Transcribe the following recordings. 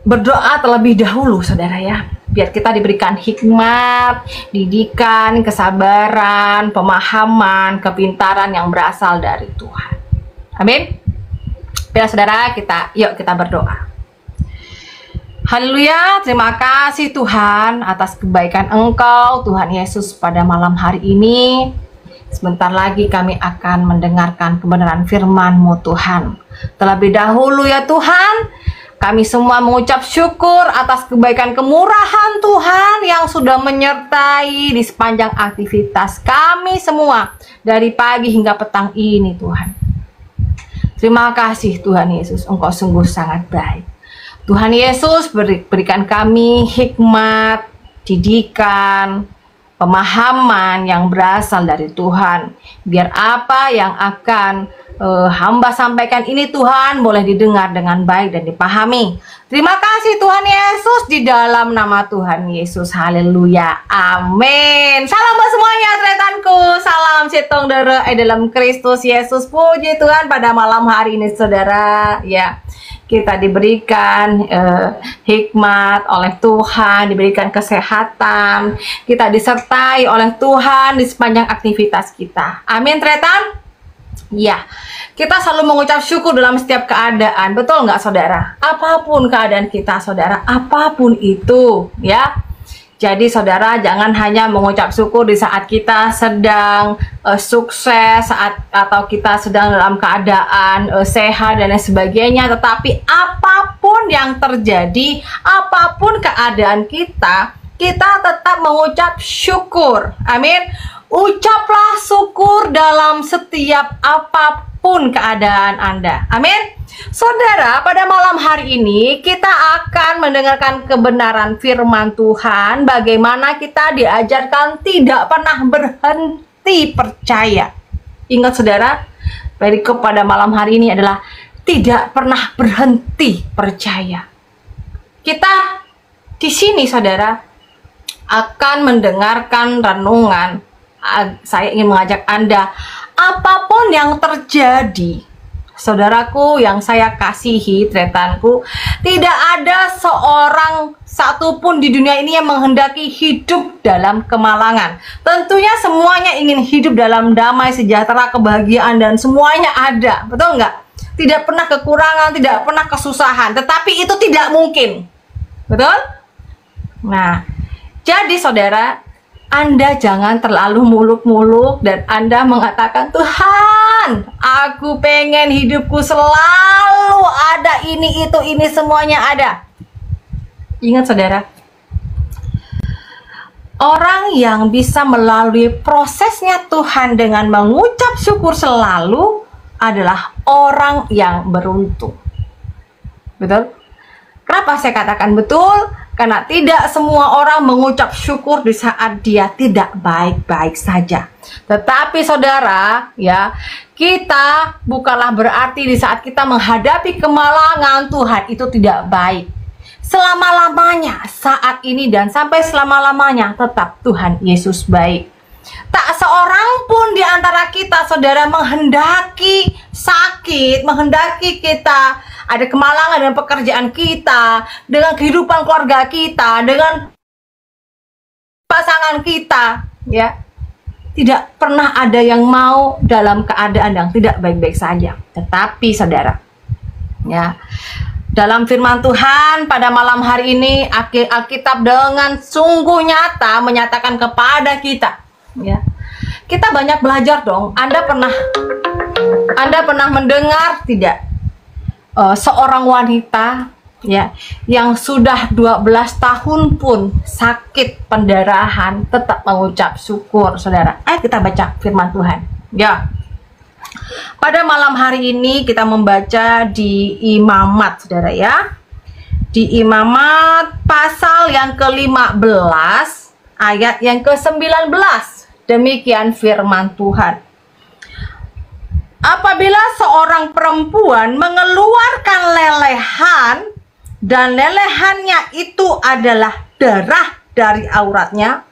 berdoa terlebih dahulu, saudara ya, biar kita diberikan hikmat, didikan, kesabaran, pemahaman, kepintaran yang berasal dari Tuhan. Amin. Biar saudara, yuk kita berdoa. Haleluya, terima kasih Tuhan atas kebaikan Engkau, Tuhan Yesus, pada malam hari ini. Sebentar lagi kami akan mendengarkan kebenaran firman-Mu, Tuhan. Terlebih dahulu ya Tuhan, kami semua mengucap syukur atas kebaikan kemurahan Tuhan yang sudah menyertai di sepanjang aktivitas kami semua dari pagi hingga petang ini, Tuhan. Terima kasih Tuhan Yesus, Engkau sungguh sangat baik. Tuhan Yesus, berikan kami hikmat, didikan, pemahaman yang berasal dari Tuhan. Biar apa yang akan hamba sampaikan ini Tuhan boleh didengar dengan baik dan dipahami. Terima kasih Tuhan Yesus, di dalam nama Tuhan Yesus. Haleluya, amin. Salam buat semuanya tretanku, salam sitong dere dalam Kristus Yesus. Puji Tuhan, pada malam hari ini saudara ya, kita diberikan hikmat oleh Tuhan, diberikan kesehatan, kita disertai oleh Tuhan di sepanjang aktivitas kita. Amin tretan. Ya, kita selalu mengucap syukur dalam setiap keadaan, betul nggak saudara? Apapun keadaan kita saudara, apapun itu ya. Jadi saudara, jangan hanya mengucap syukur di saat kita sedang sukses, atau kita sedang dalam keadaan sehat dan lain sebagainya. Tetapi apapun yang terjadi, apapun keadaan kita tetap mengucap syukur. Amin. Ucaplah syukur dalam setiap apapun keadaan Anda. Amin. Saudara, pada malam hari ini kita akan mendengarkan kebenaran firman Tuhan, bagaimana kita diajarkan tidak pernah berhenti percaya. Ingat saudara, perikop pada malam hari ini adalah tidak pernah berhenti percaya. Kita di sini saudara akan mendengarkan renungan. Saya ingin mengajak Anda, apapun yang terjadi, saudaraku yang saya kasihi, tretanku, tidak ada seorang satupun di dunia ini yang menghendaki hidup dalam kemalangan. Tentunya semuanya ingin hidup dalam damai, sejahtera, kebahagiaan, dan semuanya ada, betul nggak? Tidak pernah kekurangan, tidak pernah kesusahan, tetapi itu tidak mungkin, betul? Nah, jadi saudara, Anda jangan terlalu muluk-muluk dan Anda mengatakan, Tuhan, aku pengen hidupku selalu ada ini, itu, ini, semuanya ada. Ingat saudara, orang yang bisa melalui prosesnya Tuhan dengan mengucap syukur selalu adalah orang yang beruntung. Betul? Kenapa saya katakan betul? Karena tidak semua orang mengucap syukur di saat dia tidak baik-baik saja. Tetapi saudara, ya, kita bukanlah berarti di saat kita menghadapi kemalangan Tuhan itu tidak baik. Selama-lamanya, saat ini dan sampai selama-lamanya tetap Tuhan Yesus baik. Tak seorang pun di antara kita, saudara, menghendaki sakit, menghendaki kita ada kemalangan dengan pekerjaan kita, dengan kehidupan keluarga kita, dengan pasangan kita, ya. Tidak pernah ada yang mau dalam keadaan yang tidak baik-baik saja. Tetapi saudara, ya, dalam firman Tuhan pada malam hari ini, Alkitab dengan sungguh nyata menyatakan kepada kita, ya, kita banyak belajar dong. Anda pernah mendengar tidak? Seorang wanita ya yang sudah 12 tahun pun sakit pendarahan tetap mengucap syukur, saudara. Ayo kita baca firman Tuhan ya. Pada malam hari ini kita membaca di Imamat, saudara ya, di Imamat pasal yang ke-15 ayat yang ke-19. Demikian firman Tuhan. Apabila seorang perempuan mengeluarkan lelehan dan lelehannya itu adalah darah dari auratnya,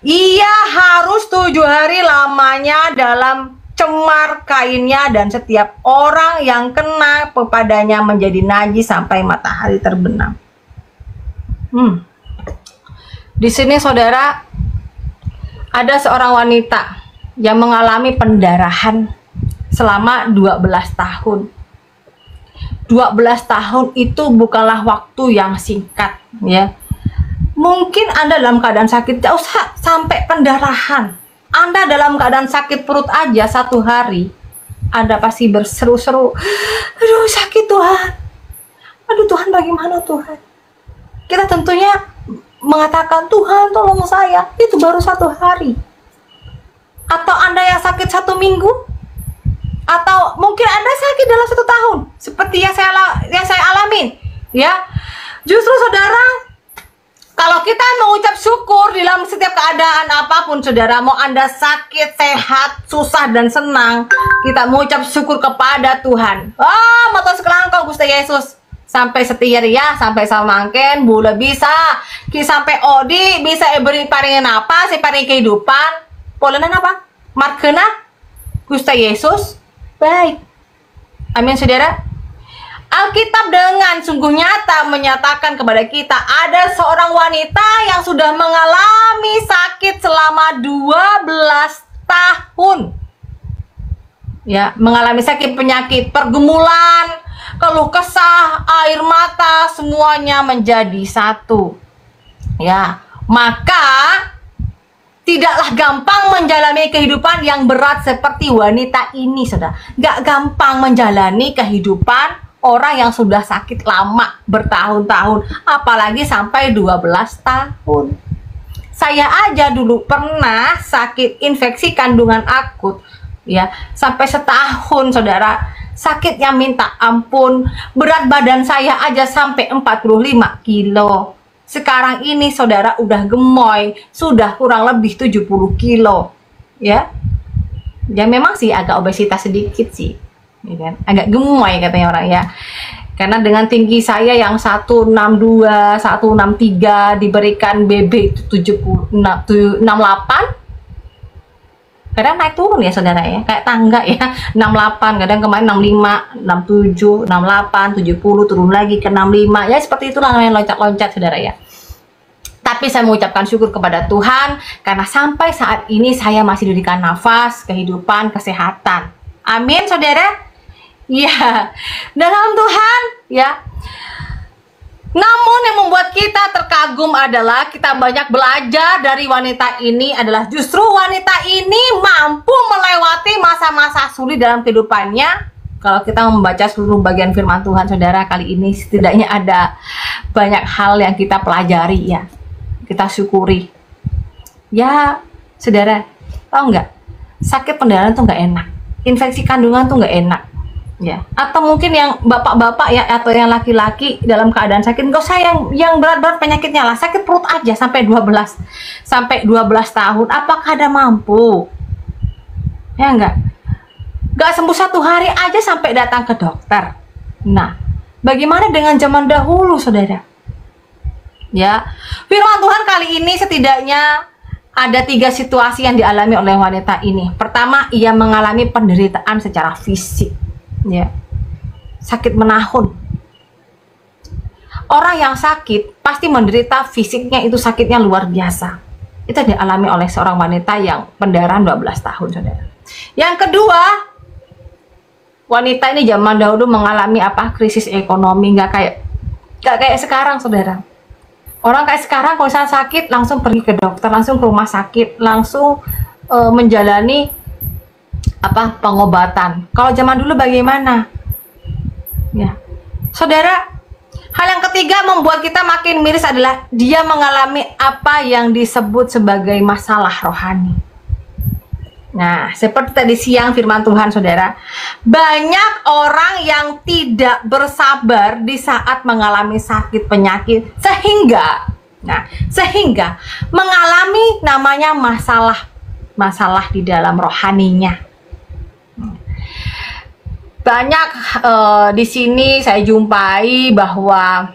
ia harus 7 hari lamanya dalam cemar kainnya, dan setiap orang yang kena kepadanya menjadi najis sampai matahari terbenam. Di sini saudara, ada seorang wanita yang mengalami pendarahan selama 12 tahun. 12 tahun itu bukanlah waktu yang singkat, ya. Mungkin Anda dalam keadaan sakit, tidak usah sampai pendarahan. Anda dalam keadaan sakit perut aja 1 hari, Anda pasti berseru-seru, aduh sakit Tuhan, aduh Tuhan bagaimana Tuhan. Kita tentunya mengatakan, Tuhan tolong saya, itu baru 1 hari. Atau Anda yang sakit 1 minggu, atau mungkin Anda sakit dalam 1 tahun, seperti yang saya alami, ya. Justru saudara, kalau kita mengucap syukur dalam setiap keadaan apapun, saudara, mau Anda sakit, sehat, susah, dan senang, kita mengucap syukur kepada Tuhan. Oh, matur kelangkau Gusti Yesus. Sampai setir ya, sampai samangken, boleh bisa, sampai odi, bisa beri paringin apa, si paring kehidupan, polenan apa? Markena, Gusti Yesus, baik. Amin, saudara. Alkitab dengan sungguh nyata menyatakan kepada kita ada seorang wanita yang sudah mengalami sakit selama 12 tahun. Ya, mengalami sakit penyakit, pergumulan, keluh kesah, air mata, semuanya menjadi satu. Ya, maka tidaklah gampang menjalani kehidupan yang berat seperti wanita ini, saudara. Gak gampang menjalani kehidupan orang yang sudah sakit lama bertahun-tahun, apalagi sampai 12 tahun. Saya aja dulu pernah sakit infeksi kandungan akut, ya, sampai 1 tahun, saudara. Sakitnya minta ampun, berat badan saya aja sampai 45 kilo. Sekarang ini saudara udah gemoy, sudah kurang lebih 70 kilo, ya. Ya memang sih agak obesitas sedikit sih, ya kan? Agak gemoy katanya orang ya. Karena dengan tinggi saya yang 162, 163 diberikan BB itu 68. Kadang naik turun ya saudara ya, kayak tangga ya. 68, kadang kemarin 65, 67, 68, 70, turun lagi ke 65. Ya seperti itulah yang loncat-loncat saudara ya. Tapi saya mengucapkan syukur kepada Tuhan karena sampai saat ini saya masih diberikan nafas, kehidupan, kesehatan. Amin saudara. Ya, dalam Tuhan ya. Namun yang membuat kita terkagum adalah kita banyak belajar dari wanita ini adalah justru wanita ini mampu melewati masa-masa sulit dalam kehidupannya. Kalau kita membaca seluruh bagian firman Tuhan saudara, kali ini setidaknya ada banyak hal yang kita pelajari ya. Kita syukuri. Ya, saudara, tahu nggak? Sakit pendarahan tuh nggak enak. Infeksi kandungan tuh nggak enak. Ya, atau mungkin yang bapak-bapak ya atau yang laki-laki dalam keadaan sakit, nggak usah yang berat-berat penyakitnya lah, sakit perut aja sampai 12 tahun, apakah ada mampu? Ya nggak sembuh 1 hari aja sampai datang ke dokter. Nah, bagaimana dengan zaman dahulu, saudara? Ya, firman Tuhan kali ini setidaknya ada 3 situasi yang dialami oleh wanita ini. Pertama, ia mengalami penderitaan secara fisik. Ya, sakit menahun. Orang yang sakit pasti menderita fisiknya, itu sakitnya luar biasa. Itu dialami oleh seorang wanita yang pendarahan 12 tahun, saudara. Yang kedua, wanita ini zaman dahulu mengalami krisis ekonomi, nggak kayak sekarang, saudara. Orang kayak sekarang kalau misalnya sakit langsung pergi ke dokter, langsung ke rumah sakit, langsung menjalani pengobatan. Kalau zaman dulu bagaimana? Ya, saudara, hal yang ketiga membuat kita makin miris adalah dia mengalami apa yang disebut sebagai masalah rohani. Nah, seperti tadi siang firman Tuhan saudara, banyak orang yang tidak bersabar di saat mengalami sakit penyakit sehingga mengalami namanya masalah di dalam rohaninya. Banyak di sini saya jumpai bahwa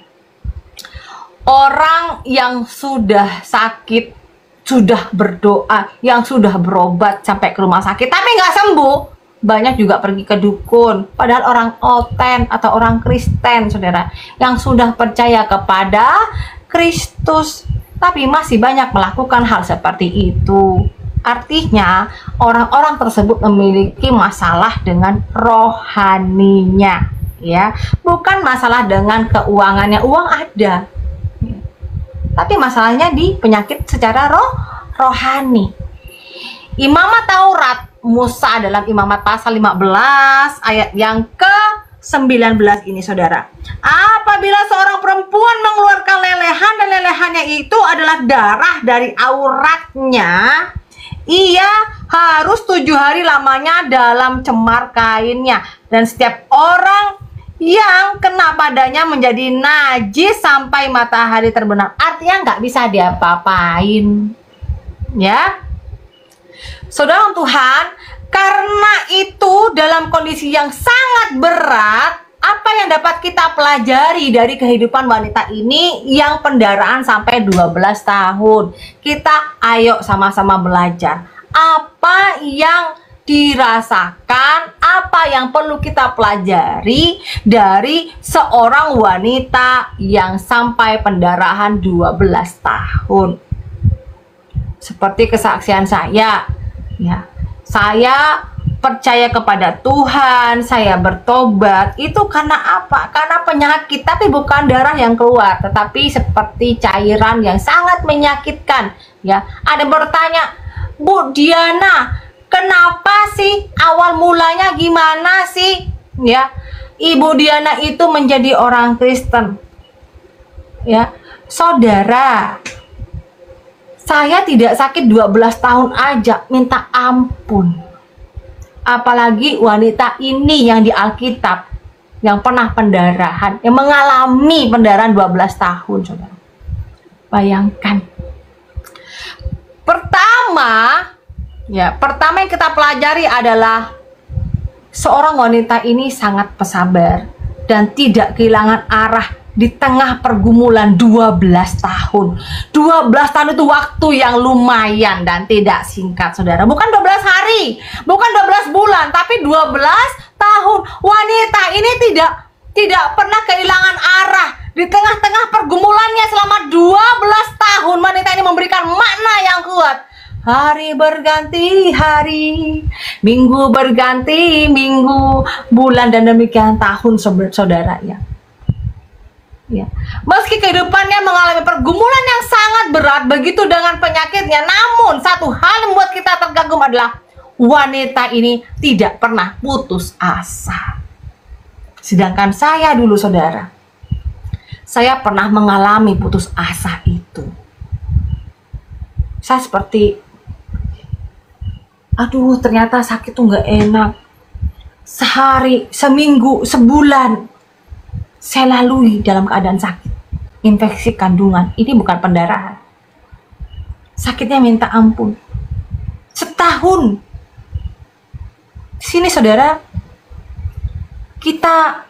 orang yang sudah sakit, sudah berdoa, yang sudah berobat sampai ke rumah sakit tapi nggak sembuh, banyak juga pergi ke dukun. Padahal orang Oten atau orang Kristen, saudara, yang sudah percaya kepada Kristus, tapi masih banyak melakukan hal seperti itu. Artinya, orang-orang tersebut memiliki masalah dengan rohaninya, ya, bukan masalah dengan keuangannya. Uang ada, tapi masalahnya di penyakit secara rohani. Imamat Taurat Musa dalam Imamat pasal 15 ayat yang ke-19 ini, saudara. Apabila seorang perempuan mengeluarkan lelehan dan lelehannya itu adalah darah dari auratnya, ia harus 7 hari lamanya dalam cemar kainnya, dan setiap orang yang kena padanya menjadi najis sampai matahari terbenam. Artinya nggak bisa diapa-apain, ya. Saudara Tuhan, karena itu dalam kondisi yang sangat berat, apa yang dapat kita pelajari dari kehidupan wanita ini yang pendarahan sampai 12 tahun? Kita ayo sama-sama belajar. Apa yang dirasakan, apa yang perlu kita pelajari dari seorang wanita yang sampai pendarahan 12 tahun. Seperti kesaksian saya, ya, saya percaya kepada Tuhan, saya bertobat, itu karena apa? Karena penyakit, tapi bukan darah yang keluar, tetapi seperti cairan yang sangat menyakitkan, ya. Ada bertanya, Bu Diana, kenapa sih? Awal mulanya gimana sih? Ya, Ibu Diana itu menjadi orang Kristen. Ya, saudara, saya tidak sakit 12 tahun aja, minta ampun. Apalagi wanita ini yang di Alkitab, yang pernah pendarahan, yang mengalami pendarahan 12 tahun, saudara. Bayangkan. Pertama yang kita pelajari adalah seorang wanita ini sangat pesabar dan tidak kehilangan arah di tengah pergumulan 12 tahun. 12 tahun itu waktu yang lumayan dan tidak singkat, saudara. Bukan 12 hari, bukan 12 bulan, tapi 12 tahun. Wanita ini tidak pernah kehilangan arah di tengah-tengah pergumulannya selama 12 tahun. Wanita ini memberikan makna yang kuat. Hari berganti hari, minggu berganti minggu, bulan, dan demikian tahun, saudara, ya. Ya. Meski kehidupannya mengalami pergumulan yang sangat berat, begitu dengan penyakitnya, namun satu hal yang membuat kita terkagum adalah wanita ini tidak pernah putus asa. Sedangkan saya dulu, saudara, saya pernah mengalami putus asa itu. Saya seperti, aduh, ternyata sakit tuh nggak enak. Sehari, seminggu, sebulan saya lalui dalam keadaan sakit, infeksi kandungan. Ini bukan pendarahan, sakitnya minta ampun. Setahun. Sini, saudara, kita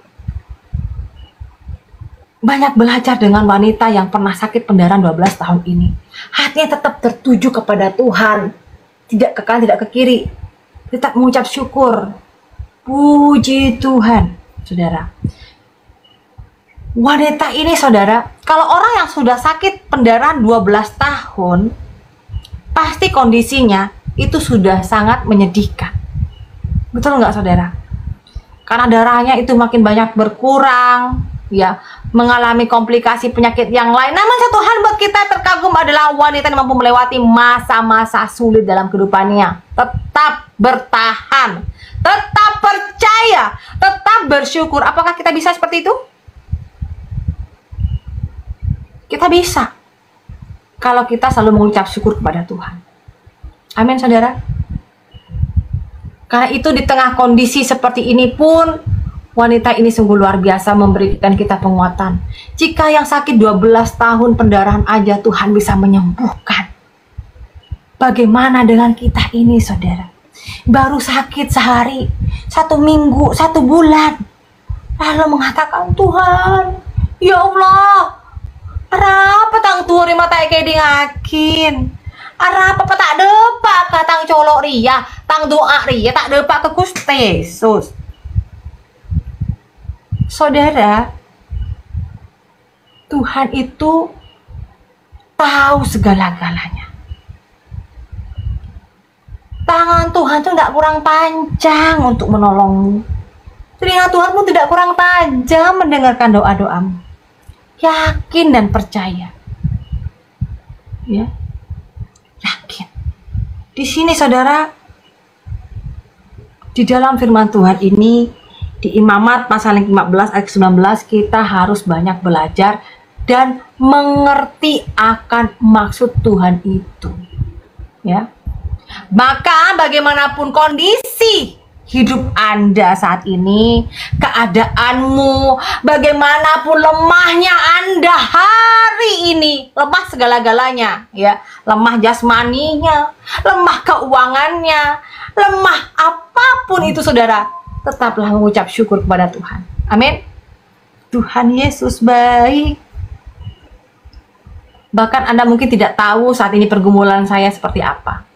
banyak belajar dengan wanita yang pernah sakit pendarahan 12 tahun ini. Hatinya tetap tertuju kepada Tuhan, tidak ke kanan, tidak ke kiri, tetap mengucap syukur. Puji Tuhan, saudara. Wanita ini, saudara, kalau orang yang sudah sakit pendarahan 12 tahun, pasti kondisinya itu sudah sangat menyedihkan. Betul nggak, saudara? Karena darahnya itu makin banyak berkurang, ya, mengalami komplikasi penyakit yang lain. Namun satu hal buat kita terkagum adalah wanita yang mampu melewati masa-masa sulit dalam kehidupannya. Tetap bertahan, tetap percaya, tetap bersyukur. Apakah kita bisa seperti itu? Kita bisa kalau kita selalu mengucap syukur kepada Tuhan. Amin, saudara. Karena itu di tengah kondisi seperti ini pun wanita ini sungguh luar biasa memberikan kita penguatan. Jika yang sakit 12 tahun pendarahan aja Tuhan bisa menyembuhkan, bagaimana dengan kita ini, saudara? Baru sakit sehari, 1 minggu, 1 bulan, lalu mengatakan, Tuhan, ya Allah, apa tang tuari mata kayak ngakin? Apa tak depak ka tang colok ria, tang doa ria tak depak ke Gusti Yesus. Saudara, Tuhan itu tahu segala-galanya. Tangan Tuhan itu tidak kurang panjang untuk menolongmu. Telinga Tuhan pun tidak kurang tajam mendengarkan doa-doamu. Yakin dan percaya. Ya, yakin. Di sini saudara, di dalam firman Tuhan ini, di Imamat pasal 15 ayat 19, kita harus banyak belajar dan mengerti akan maksud Tuhan itu. Ya. Maka bagaimanapun kondisi hidup Anda saat ini, keadaanmu, bagaimanapun lemahnya Anda hari ini, lemah segala-galanya, ya, lemah jasmaninya, lemah keuangannya, lemah apapun itu saudara, tetaplah mengucap syukur kepada Tuhan. Amin. Tuhan Yesus baik. Bahkan Anda mungkin tidak tahu saat ini pergumulan saya seperti apa.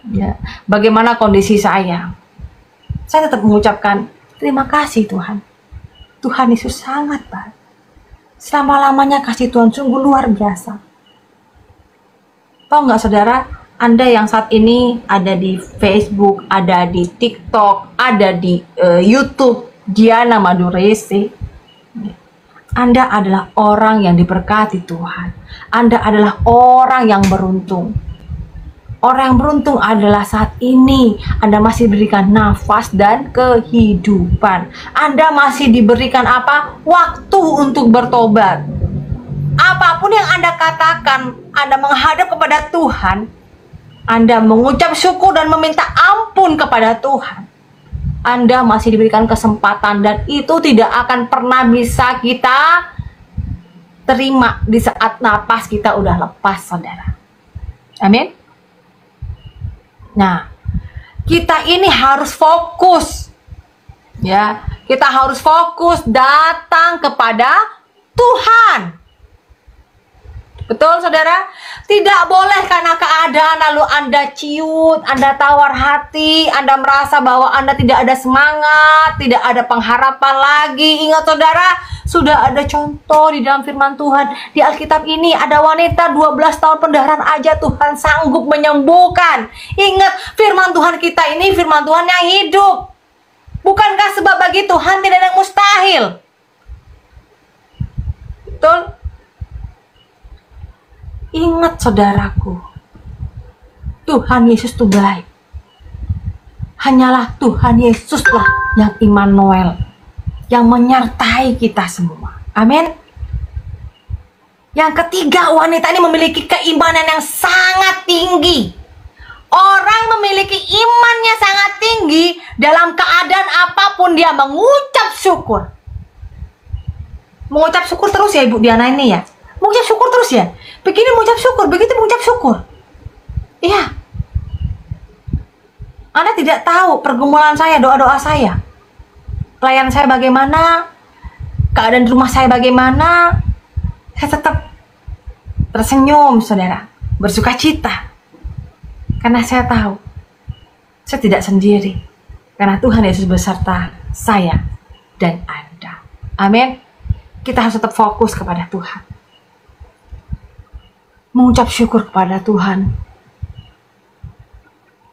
Ya, bagaimana kondisi saya tetap mengucapkan terima kasih Tuhan. Tuhan Yesus sangat baik. Selama-lamanya kasih Tuhan sungguh luar biasa. Tahu nggak saudara, Anda yang saat ini ada di Facebook, ada di TikTok, ada di YouTube, Diana Madurese, Anda adalah orang yang diberkati Tuhan. Anda adalah orang yang beruntung. Orang yang beruntung adalah saat ini Anda masih diberikan nafas dan kehidupan. Anda masih diberikan apa? Waktu untuk bertobat. Apapun yang Anda katakan, Anda menghadap kepada Tuhan, Anda mengucap syukur dan meminta ampun kepada Tuhan, Anda masih diberikan kesempatan, dan itu tidak akan pernah bisa kita terima di saat napas kita udah lepas, saudara. Amin. Nah, kita ini harus fokus, ya. Kita harus fokus datang kepada Tuhan. Betul, saudara? Tidak boleh karena keadaan lalu Anda ciut, Anda tawar hati, Anda merasa bahwa Anda tidak ada semangat, tidak ada pengharapan lagi. Ingat saudara, sudah ada contoh di dalam firman Tuhan. Di Alkitab ini ada wanita 12 tahun pendarahan aja Tuhan sanggup menyembuhkan. Ingat, firman Tuhan kita ini firman Tuhan yang hidup. Bukankah sebab bagi Tuhan tidak ada yang mustahil? Betul? Ingat saudaraku, Tuhan Yesus itu baik. Hanyalah Tuhan Yesuslah yang Immanuel, yang menyertai kita semua. Amin. Yang ketiga, wanita ini memiliki keimanan yang sangat tinggi. Orang memiliki imannya sangat tinggi, dalam keadaan apapun dia mengucap syukur. Mengucap syukur terus ya Ibu Diana ini ya. Mengucap syukur terus ya. Begini mengucap syukur, begitu mengucap syukur. Iya. Anda tidak tahu pergumulan saya, doa-doa saya, pelayanan saya bagaimana, keadaan di rumah saya bagaimana. Saya tetap tersenyum, saudara, bersuka cita. Karena saya tahu, saya tidak sendiri. Karena Tuhan Yesus beserta saya dan Anda. Amin. Kita harus tetap fokus kepada Tuhan. Mengucap syukur kepada Tuhan.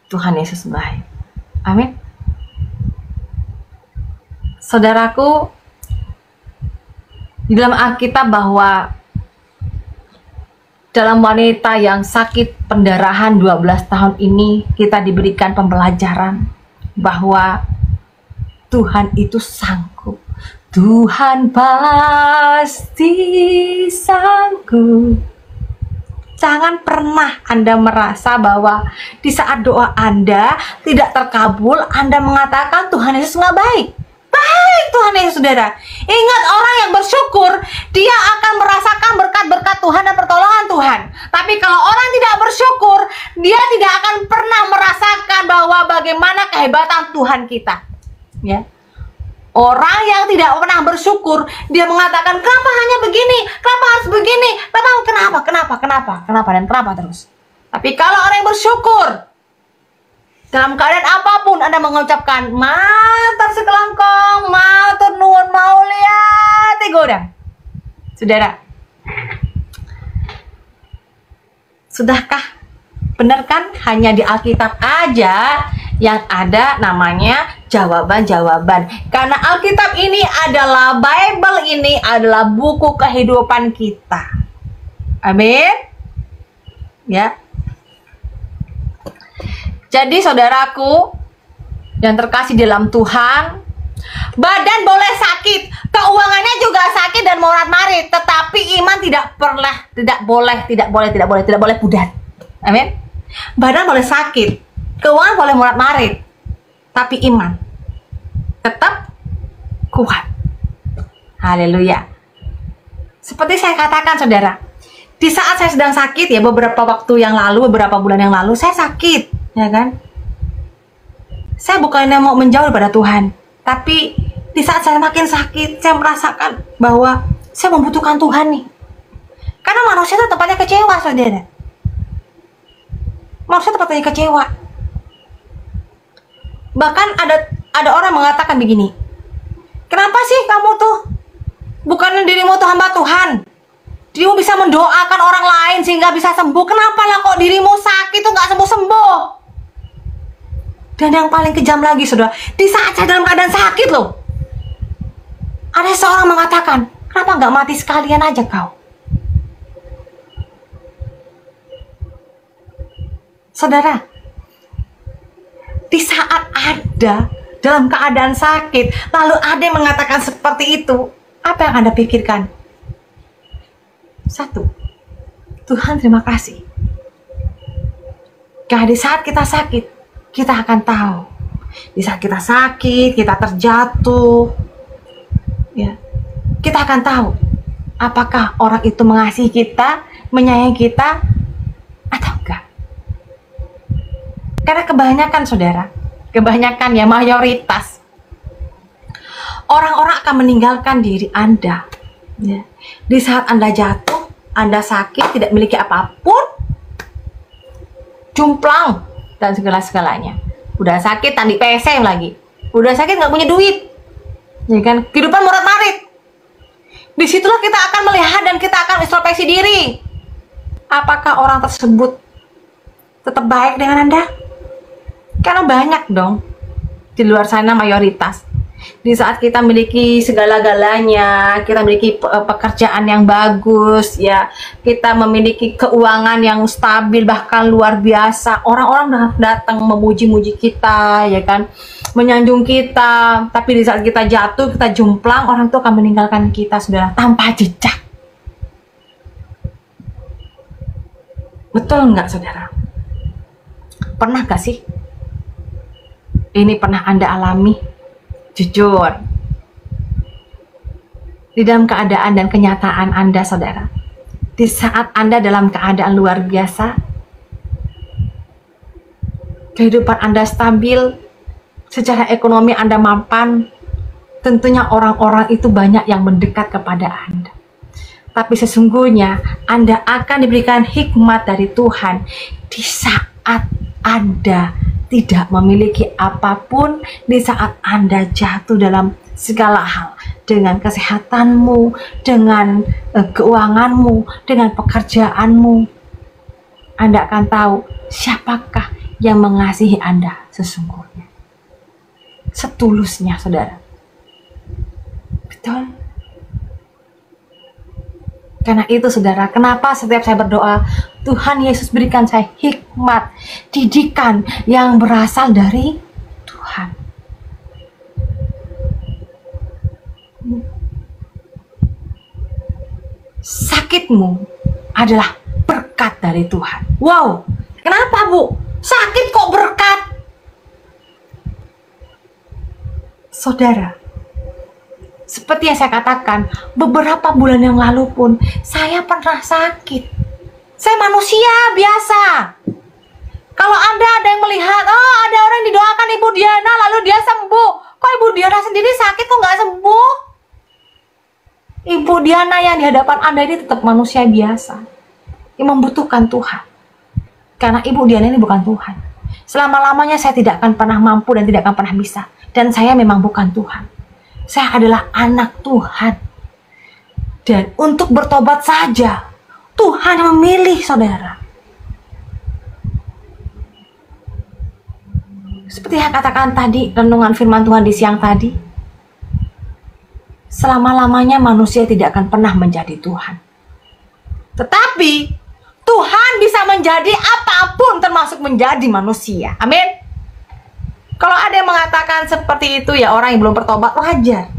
Tuhan Yesus baik. Amin. Saudaraku, di dalam Alkitab bahwa dalam wanita yang sakit pendarahan 12 tahun ini, kita diberikan pembelajaran bahwa Tuhan itu sanggup. Tuhan pasti sanggup. Jangan pernah Anda merasa bahwa di saat doa Anda tidak terkabul, Anda mengatakan Tuhan Yesus nggak baik. Baik Tuhan Yesus, saudara. Ingat, orang yang bersyukur, dia akan merasakan berkat-berkat Tuhan dan pertolongan Tuhan. Tapi kalau orang tidak bersyukur, dia tidak akan pernah merasakan bahwa bagaimana kehebatan Tuhan kita. Ya. Orang yang tidak pernah bersyukur, dia mengatakan, kenapa hanya begini? Kenapa harus begini? Kenapa, dan kenapa terus. Tapi kalau orang yang bersyukur, dalam keadaan apapun Anda mengucapkan, matur sekelangkong, matur nuwun maulia tigodang. Saudara, Sudahkah? Benar kan? Hanya di Alkitab aja yang ada namanya jawaban-jawaban. Karena Alkitab ini adalah, Bible ini adalah buku kehidupan kita. Amin. Ya. Jadi saudaraku yang terkasih dalam Tuhan, badan boleh sakit, keuangannya juga sakit dan morat-marit, tetapi iman tidak boleh pudar. Amin. Badan boleh sakit, keuangan boleh morat-marit, tapi iman tetap kuat. Haleluya. Seperti saya katakan saudara, di saat saya sedang sakit ya, beberapa bulan yang lalu saya sakit, ya kan? Saya bukannya mau menjauh daripada Tuhan, tapi di saat saya makin sakit, saya merasakan bahwa saya membutuhkan Tuhan nih. Karena manusia itu tempatnya kecewa, saudara. Manusia tempatnya kecewa. Bahkan ada orang mengatakan begini, kenapa sih kamu tuh bukannya dirimu tuh hamba Tuhan? Dirimu bisa mendoakan orang lain sehingga bisa sembuh. Kenapa lah kok dirimu sakit tuh nggak sembuh-sembuh? Dan yang paling kejam lagi, saudara, di saat saya dalam keadaan sakit loh, ada seorang mengatakan, kenapa nggak mati sekalian aja kau? Saudara, di saat ada dalam keadaan sakit, lalu ada yang mengatakan seperti itu, apa yang Anda pikirkan? Satu, Tuhan terima kasih. Karena di saat kita sakit, kita akan tahu. Di saat kita sakit, kita terjatuh, ya, kita akan tahu apakah orang itu mengasihi kita, menyayangi kita, atau enggak. Karena kebanyakan saudara, kebanyakan ya, mayoritas orang-orang akan meninggalkan diri Anda, ya. Di saat Anda jatuh, Anda sakit, tidak memiliki apapun, jumplang dan segala-segalanya. Udah sakit tandi PSM lagi, udah sakit nggak punya duit, ya kan? Kehidupan morat-marit. Disitulah kita akan melihat dan kita akan introspeksi diri. Apakah orang tersebut tetap baik dengan Anda? Karena banyak dong di luar sana, mayoritas. Di saat kita memiliki segala-galanya, kita memiliki pekerjaan yang bagus, ya, kita memiliki keuangan yang stabil bahkan luar biasa, orang-orang datang memuji-muji kita, ya kan, menyanjung kita. Tapi di saat kita jatuh, kita jumplang, orang itu akan meninggalkan kita, saudara, tanpa jejak. Betul nggak, saudara? Pernah gak sih ini pernah Anda alami? Jujur, di dalam keadaan dan kenyataan Anda, saudara, di saat Anda dalam keadaan luar biasa, kehidupan Anda stabil, secara ekonomi Anda mapan, tentunya orang-orang itu banyak yang mendekat kepada Anda. Tapi sesungguhnya Anda akan diberikan hikmat dari Tuhan di saat Anda tidak memiliki apapun, di saat Anda jatuh dalam segala hal, dengan kesehatanmu, dengan keuanganmu, dengan pekerjaanmu. Anda akan tahu siapakah yang mengasihi Anda sesungguhnya, setulusnya, saudara. Betul? Karena itu, saudara, kenapa setiap saya berdoa, Tuhan Yesus berikan saya hikmat, didikan yang berasal dari Tuhan. Sakitmu adalah berkat dari Tuhan. Wow, kenapa, Bu? Sakit kok berkat? Saudara, seperti yang saya katakan, beberapa bulan yang lalu pun saya pernah sakit. Saya manusia biasa. Kalau Anda ada yang melihat, oh ada orang yang didoakan Ibu Diana lalu dia sembuh, kok Ibu Diana sendiri sakit kok nggak sembuh? Ibu Diana yang di hadapan Anda ini tetap manusia biasa yang membutuhkan Tuhan. Karena Ibu Diana ini bukan Tuhan. Selama-lamanya saya tidak akan pernah mampu dan tidak akan pernah bisa. Dan saya memang bukan Tuhan. Saya adalah anak Tuhan. Dan untuk bertobat saja, Tuhan yang memilih, saudara. Seperti yang katakan tadi, renungan firman Tuhan di siang tadi, selama-lamanya manusia tidak akan pernah menjadi Tuhan. Tetapi Tuhan bisa menjadi apapun termasuk menjadi manusia. Amin. Kalau ada yang mengatakan seperti itu, ya orang yang belum bertobat, wajar.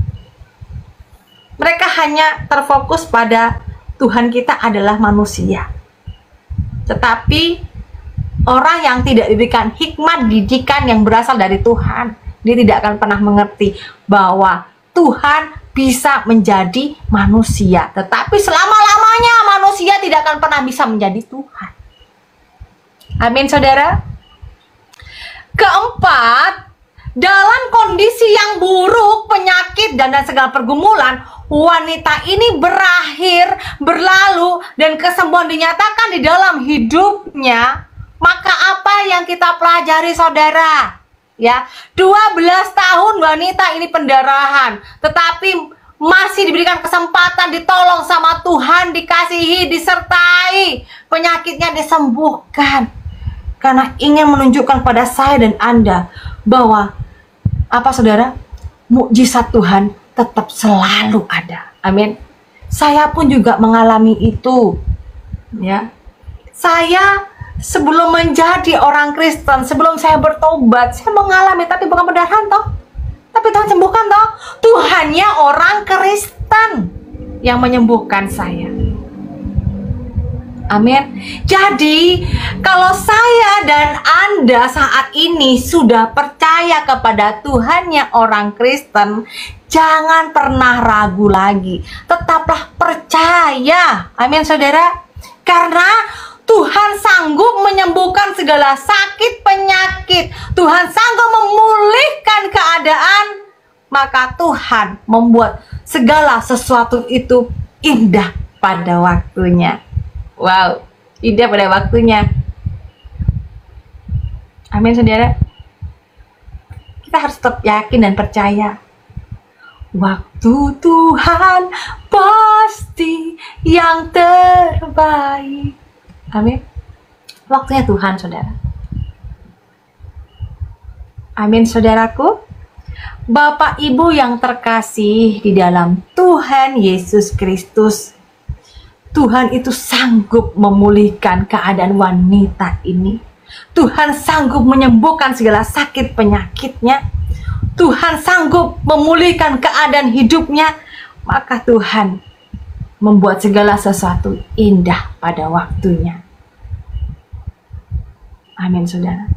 Mereka hanya terfokus pada Tuhan kita adalah manusia. Tetapi orang yang tidak diberikan hikmat didikan yang berasal dari Tuhan, dia tidak akan pernah mengerti bahwa Tuhan bisa menjadi manusia. Tetapi selama-lamanya manusia tidak akan pernah bisa menjadi Tuhan. Amin, saudara. Keempat, dalam kondisi yang buruk, penyakit, dan segala pergumulan, wanita ini berakhir, berlalu, dan kesembuhan dinyatakan di dalam hidupnya. Maka apa yang kita pelajari, saudara? Ya, 12 tahun wanita ini pendarahan, tetapi masih diberikan kesempatan, ditolong sama Tuhan, dikasihi, disertai, penyakitnya disembuhkan. Karena ingin menunjukkan pada saya dan Anda bahwa apa, saudara? Mukjizat Tuhan tetap selalu ada. Amin. Saya pun juga mengalami itu. Ya. Saya sebelum menjadi orang Kristen, sebelum saya bertobat, saya mengalami, tapi bukan pendarahan toh. Tapi Tuhan sembuhkan toh. Tuhannya orang Kristen yang menyembuhkan saya. Amin. Jadi, kalau saya dan Anda saat ini sudah percaya kepada Tuhannya orang Kristen, jangan pernah ragu lagi. Tetaplah percaya. Amin, saudara. Karena Tuhan sanggup menyembuhkan segala sakit penyakit. Tuhan sanggup memulihkan keadaan. Maka Tuhan membuat segala sesuatu itu indah pada waktunya. Wow, indah pada waktunya. Amin, saudara. Kita harus tetap yakin dan percaya. Waktu Tuhan pasti yang terbaik. Amin. Waktunya Tuhan, saudara. Amin, saudaraku. Bapak Ibu yang terkasih di dalam Tuhan Yesus Kristus, Tuhan itu sanggup memulihkan keadaan wanita ini. Tuhan sanggup menyembuhkan segala sakit penyakitnya. Tuhan sanggup memulihkan keadaan hidupnya. Maka Tuhan membuat segala sesuatu indah pada waktunya. Amin, saudara.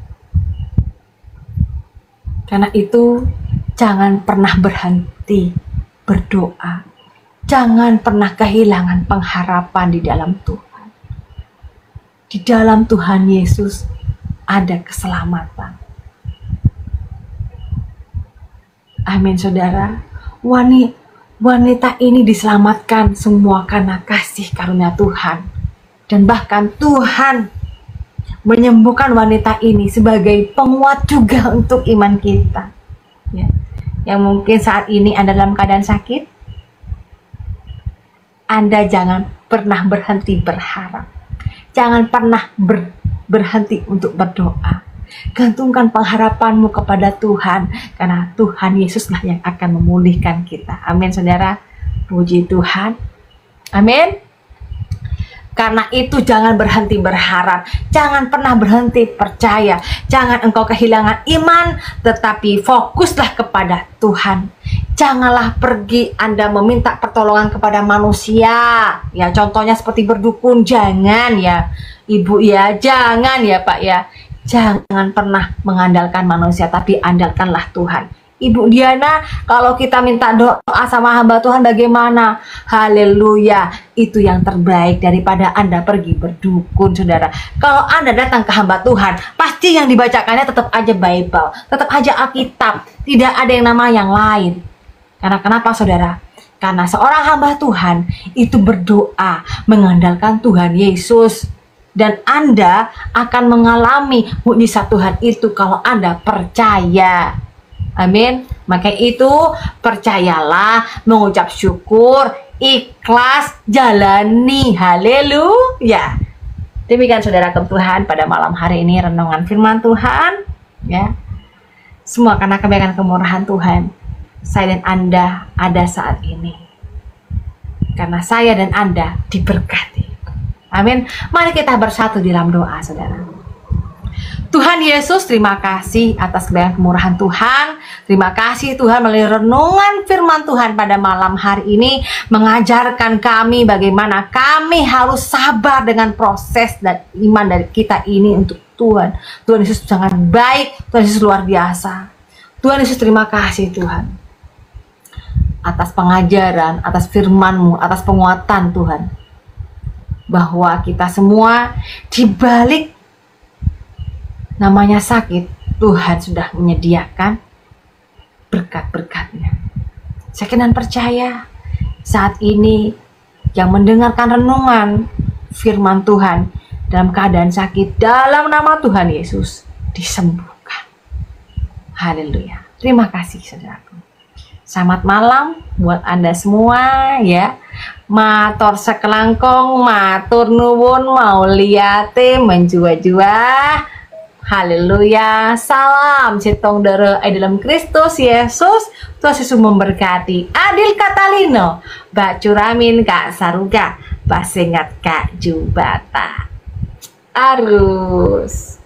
Karena itu, jangan pernah berhenti berdoa. Jangan pernah kehilangan pengharapan di dalam Tuhan. Di dalam Tuhan Yesus ada keselamatan. Amin, saudara. Wanita ini diselamatkan semua karena kasih karunia Tuhan. Dan bahkan Tuhan menyembuhkan wanita ini sebagai penguat juga untuk iman kita. Ya. Yang mungkin saat ini Anda dalam keadaan sakit, Anda jangan pernah berhenti berharap. Jangan pernah berhenti untuk berdoa. Gantungkan pengharapanmu kepada Tuhan, karena Tuhan Yesuslah yang akan memulihkan kita. Amin, saudara. Puji Tuhan. Amin. Karena itu jangan berhenti berharap, jangan pernah berhenti percaya, jangan engkau kehilangan iman, tetapi fokuslah kepada Tuhan. Janganlah pergi Anda meminta pertolongan kepada manusia. Ya, contohnya seperti berdukun, jangan ya Ibu ya, jangan ya Pak ya. Jangan pernah mengandalkan manusia, tapi andalkanlah Tuhan. Ibu Diana, kalau kita minta doa sama hamba Tuhan bagaimana? Haleluya, itu yang terbaik daripada Anda pergi berdukun, saudara. Kalau Anda datang ke hamba Tuhan, pasti yang dibacakannya tetap aja Bible, tetap aja Alkitab, tidak ada yang nama yang lain. Karena kenapa, saudara? Karena seorang hamba Tuhan itu berdoa mengandalkan Tuhan Yesus. Dan Anda akan mengalami mukjizat Tuhan itu kalau Anda percaya. Amin. Maka itu percayalah, mengucap syukur, ikhlas, jalani. Haleluya. Demikian saudara Tuhan pada malam hari ini renungan firman Tuhan. Ya. Semua karena kebaikan kemurahan Tuhan, saya dan Anda ada saat ini. Karena saya dan Anda diberkati. Amin. Mari kita bersatu di dalam doa, saudara. Tuhan Yesus, terima kasih atas kebaikan kemurahan Tuhan. Terima kasih Tuhan, melalui renungan firman Tuhan pada malam hari ini mengajarkan kami bagaimana kami harus sabar dengan proses dan iman dari kita ini untuk Tuhan. Tuhan Yesus sangat baik, Tuhan Yesus luar biasa. Tuhan Yesus, terima kasih Tuhan atas pengajaran, atas firman-Mu, atas penguatan Tuhan, bahwa kita semua dibalik namanya sakit, Tuhan sudah menyediakan berkat-berkatnya. Saya dan percaya saat ini yang mendengarkan renungan firman Tuhan dalam keadaan sakit, dalam nama Tuhan Yesus disembuhkan. Haleluya. Terima kasih saudaraku. Selamat malam buat Anda semua ya. Matur sekelangkong, matur nuwun, mau liate menjua-jua. Haleluya. Salam citong dere dalam Kristus Yesus. Tuhan Yesus memberkati. Adil Katalino, Mbak Curamin Kak Saruga, Basengat Kak Jubata. Arus.